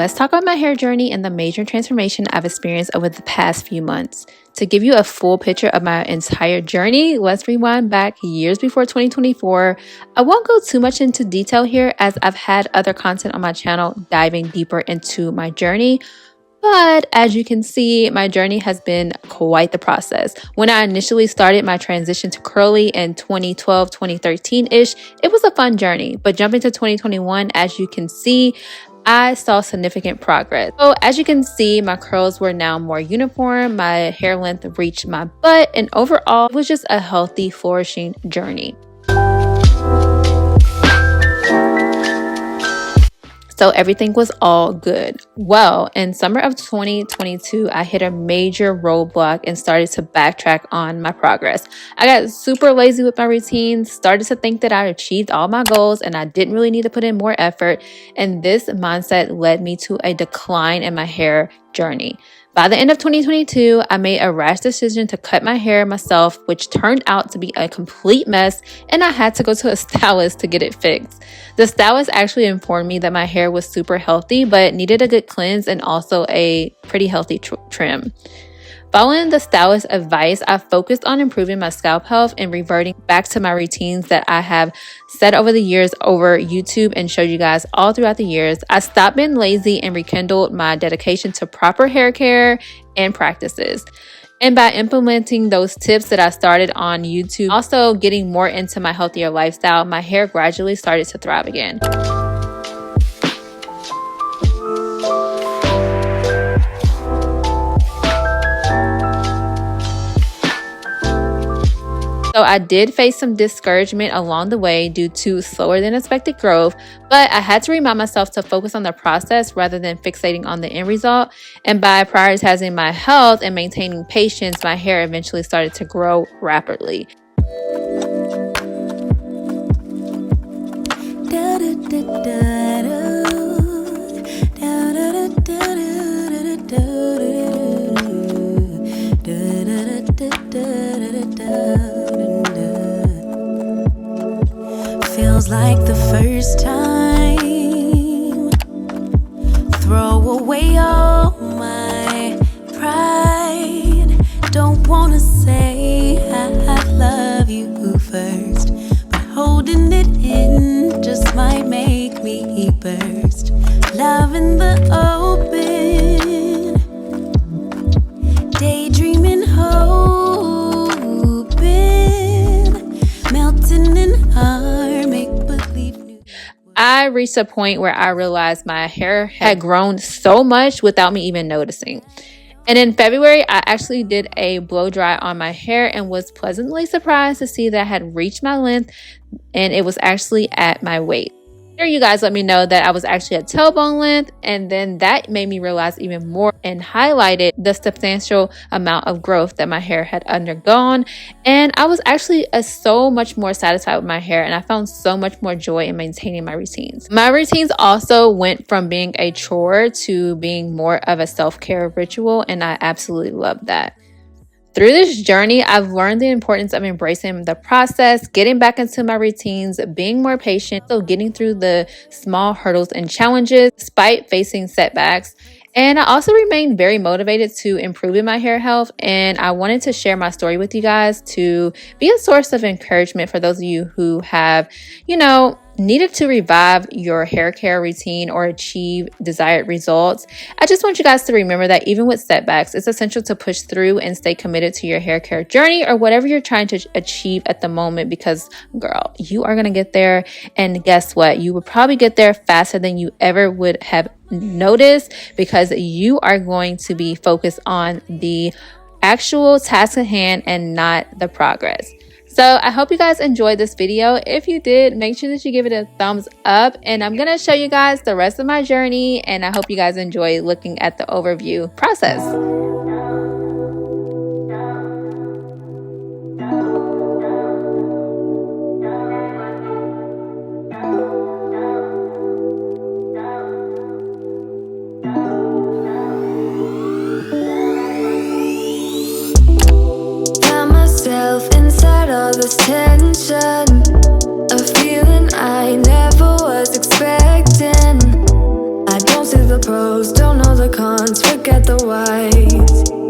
let's talk about my hair journey and the major transformation I've experienced over the past few months. To give you a full picture of my entire journey, let's rewind back years before 2024. I won't go too much into detail here as I've had other content on my channel diving deeper into my journey. But as you can see, my journey has been quite the process. When I initially started my transition to curly in 2012, 2013-ish, it was a fun journey. But jumping to 2021, as you can see, I saw significant progress. So as you can see, my curls were now more uniform, my hair length reached my butt, and overall, it was just a healthy, flourishing journey. So everything was all good. Well, in summer of 2022, I hit a major roadblock and started to backtrack on my progress. I got super lazy with my routines, started to think that I achieved all my goals and I didn't really need to put in more effort. And this mindset led me to a decline in my hair journey. By the end of 2022, I made a rash decision to cut my hair myself, which turned out to be a complete mess, and I had to go to a stylist to get it fixed. The stylist actually informed me that my hair was super healthy, but needed a good cleanse and also a pretty healthy trim. Following the stylist's advice, I focused on improving my scalp health and reverting back to my routines that I have set over the years over YouTube and showed you guys all throughout the years. I stopped being lazy and rekindled my dedication to proper hair care and practices. And by implementing those tips that I started on YouTube, also getting more into my healthier lifestyle, my hair gradually started to thrive again. So I did face some discouragement along the way due to slower than expected growth, but I had to remind myself to focus on the process rather than fixating on the end result. And by prioritizing my health and maintaining patience, my hair eventually started to grow rapidly. Feels like the first time. Throw away all my pride. Don't wanna say I love you first, but holding it in just might make me burst. Love in the open, daydreaming, hoping, melting in our I reached a point where I realized my hair had grown so much without me even noticing. And in February, I actually did a blow dry on my hair and was pleasantly surprised to see that I had reached my length and it was actually at my waist. Here you guys let me know that I was actually at tailbone length, and then that made me realize even more and highlighted the substantial amount of growth that my hair had undergone. And I was actually so much more satisfied with my hair, and I found so much more joy in maintaining my routines. My routines also went from being a chore to being more of a self-care ritual, and I absolutely love that. Through this journey, I've learned the importance of embracing the process, getting back into my routines, being more patient, so getting through the small hurdles and challenges despite facing setbacks. And I also remain very motivated to improving my hair health, and I wanted to share my story with you guys to be a source of encouragement for those of you who have, needed to revive your hair care routine or achieve desired results. I just want you guys to remember that even with setbacks, it's essential to push through and stay committed to your hair care journey or whatever you're trying to achieve at the moment, because girl, you are going to get there. And guess what? You will probably get there faster than you ever would have noticed, because you are going to be focused on the actual task at hand and not the progress. So I hope you guys enjoyed this video. If you did, make sure that you give it a thumbs up, and I'm going to show you guys the rest of my journey, and I hope you guys enjoy looking at the overview process. All this tension, a feeling I never was expecting. I don't see the pros. forget the whys.